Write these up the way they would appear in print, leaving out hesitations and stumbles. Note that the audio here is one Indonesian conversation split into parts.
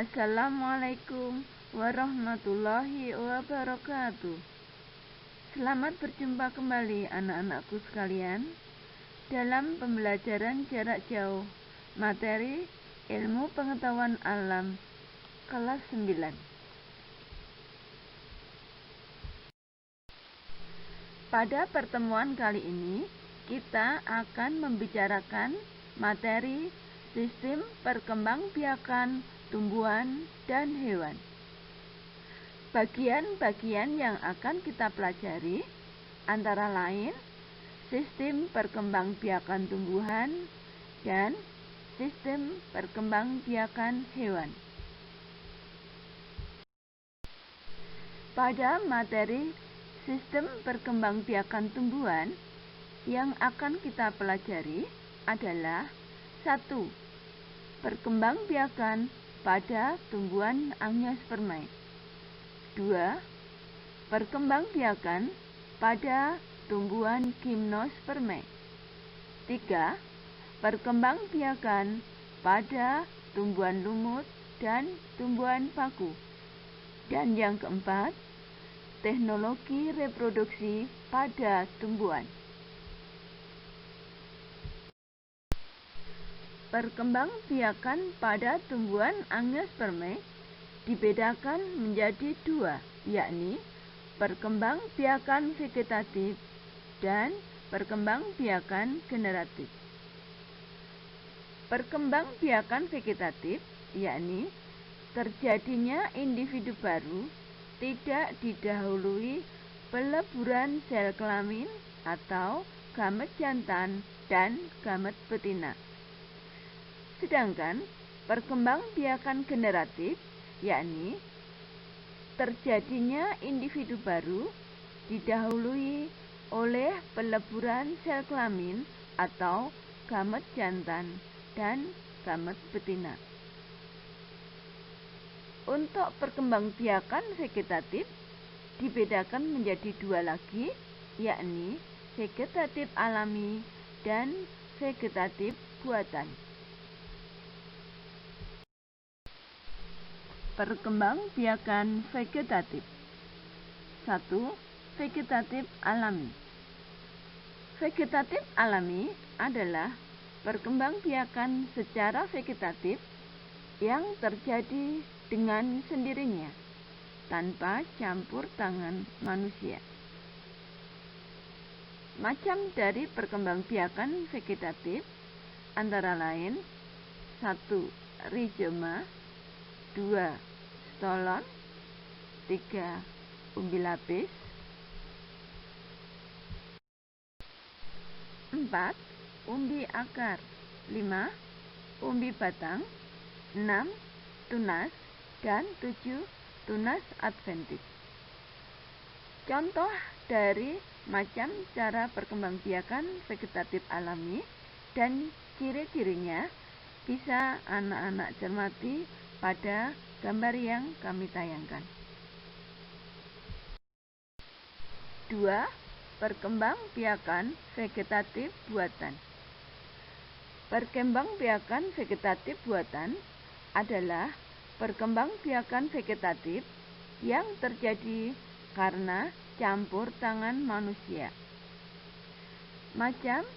Assalamualaikum warahmatullahi wabarakatuh. Selamat berjumpa kembali anak-anakku sekalian dalam pembelajaran jarak jauh materi ilmu pengetahuan alam kelas 9. Pada pertemuan kali ini kita akan membicarakan materi sistem perkembangbiakan tumbuhan dan hewan. Bagian-bagian yang akan kita pelajari antara lain sistem perkembangbiakan tumbuhan dan sistem perkembangbiakan hewan. Pada materi sistem perkembangbiakan tumbuhan yang akan kita pelajari adalah 1. Perkembangbiakan pada tumbuhan angiospermae. 2. Perkembangbiakan pada tumbuhan gimnospermae. 3. Perkembangbiakan pada tumbuhan lumut dan tumbuhan paku. Dan yang keempat, teknologi reproduksi pada tumbuhan. Perkembangbiakan pada tumbuhan angiospermae dibedakan menjadi 2, yakni perkembangbiakan vegetatif dan perkembangbiakan generatif. Perkembangbiakan vegetatif yakni terjadinya individu baru tidak didahului peleburan sel kelamin atau gamet jantan dan gamet betina. Sedangkan perkembangbiakan generatif yakni terjadinya individu baru didahului oleh peleburan sel kelamin atau gamet jantan dan gamet betina. Untuk perkembangbiakan vegetatif dibedakan menjadi 2 lagi, yakni vegetatif alami dan vegetatif buatan. Perkembangbiakan vegetatif. 1. Vegetatif alami. Vegetatif alami adalah perkembangbiakan secara vegetatif yang terjadi dengan sendirinya tanpa campur tangan manusia. Macam dari perkembangbiakan vegetatif antara lain 1. Rhizoma, 2. Stolon, 3. Umbi lapis, 4. Umbi akar, 5. Umbi batang, 6. Tunas, dan 7. Tunas adventis. Contoh dari macam cara perkembangbiakan vegetatif alami dan ciri-cirinya bisa anak-anak cermati pada gambar yang kami tayangkan. 2. Perkembangbiakan vegetatif buatan. Perkembangbiakan vegetatif buatan adalah perkembangbiakan vegetatif yang terjadi karena campur tangan manusia. Macam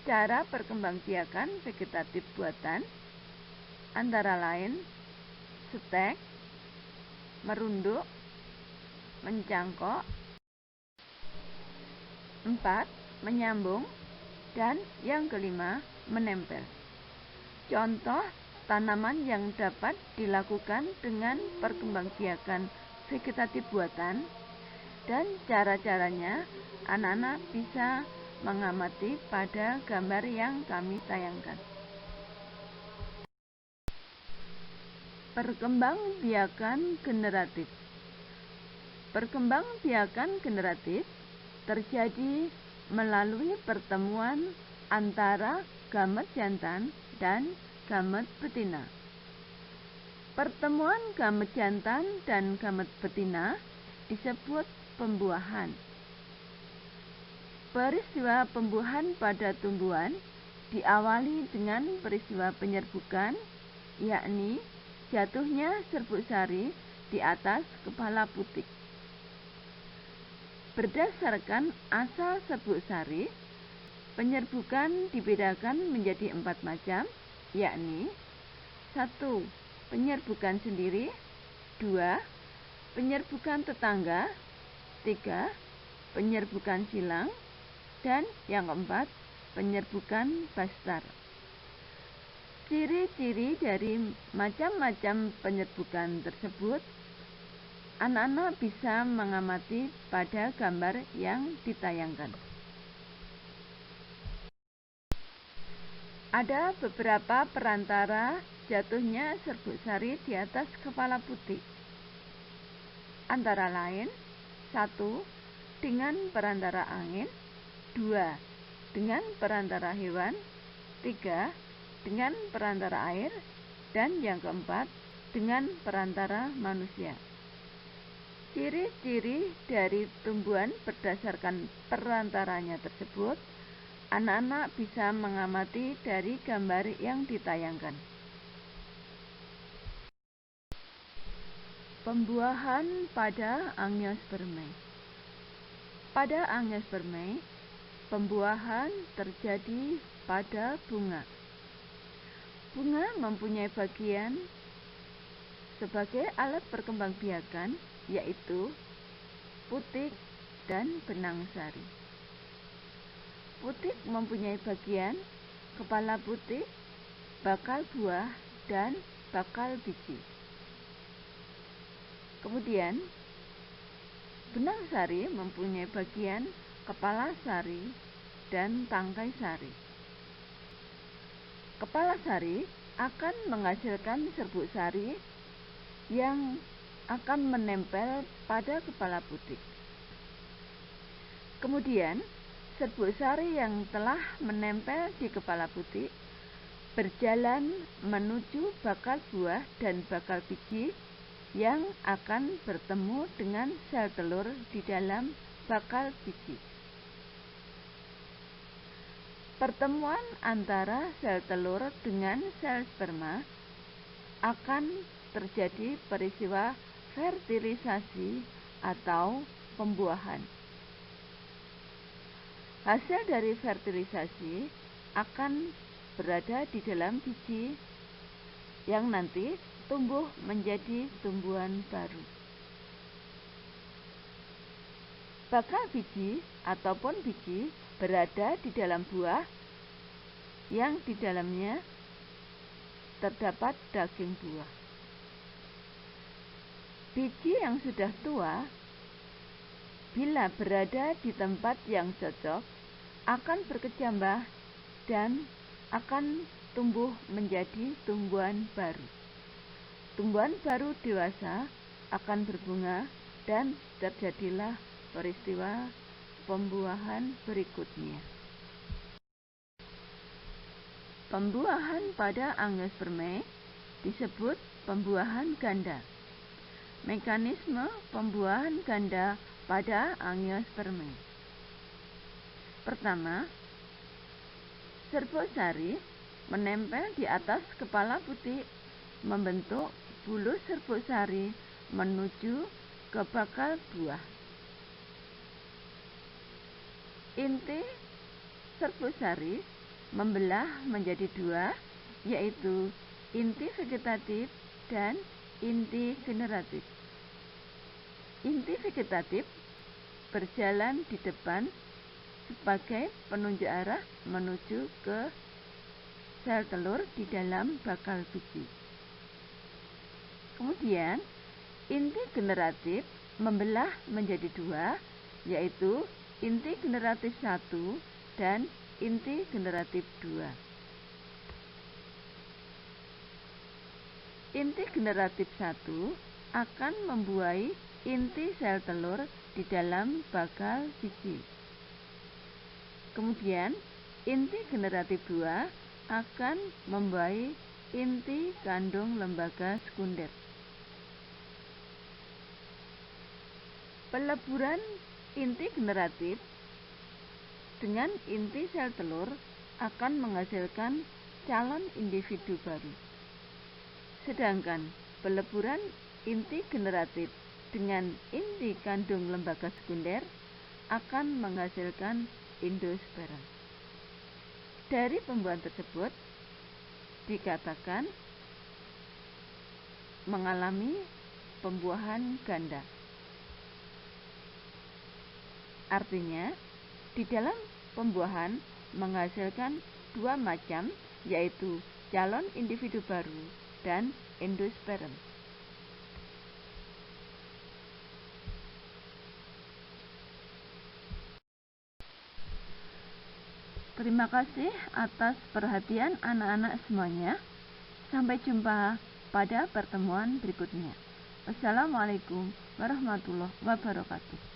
cara perkembangbiakan vegetatif buatan antara lain stek, merunduk, mencangkok, 4. Menyambung, dan yang kelima menempel. Contoh tanaman yang dapat dilakukan dengan perkembangbiakan vegetatif buatan dan cara-caranya anak-anak bisa mengamati pada gambar yang kami tayangkan. Perkembangbiakan generatif. Perkembangbiakan generatif terjadi melalui pertemuan antara gamet jantan dan gamet betina. Pertemuan gamet jantan dan gamet betina disebut pembuahan. Peristiwa pembuahan pada tumbuhan diawali dengan peristiwa penyerbukan, yakni jatuhnya serbuk sari di atas kepala putik. Berdasarkan asal serbuk sari, penyerbukan dibedakan menjadi 4 macam, yakni 1. Penyerbukan sendiri, 2. Penyerbukan tetangga, 3. Penyerbukan silang, dan yang keempat, penyerbukan bastar. Ciri-ciri dari macam-macam penyerbukan tersebut, anak-anak bisa mengamati pada gambar yang ditayangkan. Ada beberapa perantara jatuhnya serbuk sari di atas kepala putik. Antara lain, 1. Dengan perantara angin, 2. Dengan perantara hewan, 3. Dengan perantara air, dan yang keempat, dengan perantara manusia. Ciri-ciri dari tumbuhan berdasarkan perantaranya tersebut, anak-anak bisa mengamati dari gambar yang ditayangkan. Pembuahan pada Angiospermae. Pada Angiospermae, pembuahan terjadi pada bunga. Bunga mempunyai bagian sebagai alat perkembangbiakan, yaitu putik dan benang sari. Putik mempunyai bagian kepala putik, bakal buah, dan bakal biji. Kemudian, benang sari mempunyai bagian kepala sari dan tangkai sari. Kepala sari akan menghasilkan serbuk sari yang akan menempel pada kepala putik. Kemudian, serbuk sari yang telah menempel di kepala putik berjalan menuju bakal buah dan bakal biji yang akan bertemu dengan sel telur di dalam bakal biji. Pertemuan antara sel telur dengan sel sperma akan terjadi peristiwa fertilisasi atau pembuahan. Hasil dari fertilisasi akan berada di dalam biji yang nanti tumbuh menjadi tumbuhan baru. Bakal biji ataupun biji berada di dalam buah yang di dalamnya terdapat daging buah. Biji yang sudah tua, bila berada di tempat yang cocok, akan berkecambah dan akan tumbuh menjadi tumbuhan baru. Tumbuhan baru dewasa akan berbunga dan terjadilah peristiwa pembuahan berikutnya. Pembuahan pada Angiospermae disebut pembuahan ganda. Mekanisme pembuahan ganda pada Angiospermae. Pertama, serbuk sari menempel di atas kepala putik membentuk bulu serbuk sari menuju ke bakal buah. Inti serbuk sari membelah menjadi 2, yaitu inti vegetatif dan inti generatif. Inti vegetatif berjalan di depan sebagai penunjuk arah menuju ke sel telur di dalam bakal biji. Kemudian, inti generatif membelah menjadi 2, yaitu inti generatif 1 dan inti generatif 2. Inti generatif 1 akan membuahi inti sel telur di dalam bakal biji. Kemudian, inti generatif 2 akan membuahi inti kandung lembaga sekunder. Peleburan inti generatif dengan inti sel telur akan menghasilkan calon individu baru. Sedangkan peleburan inti generatif dengan inti kandung lembaga sekunder akan menghasilkan endosperm. Dari pembuahan tersebut dikatakan mengalami pembuahan ganda. Artinya, di dalam pembuahan menghasilkan dua macam, yaitu calon individu baru dan endosperm. Terima kasih atas perhatian anak-anak semuanya. Sampai jumpa pada pertemuan berikutnya. Wassalamualaikum warahmatullahi wabarakatuh.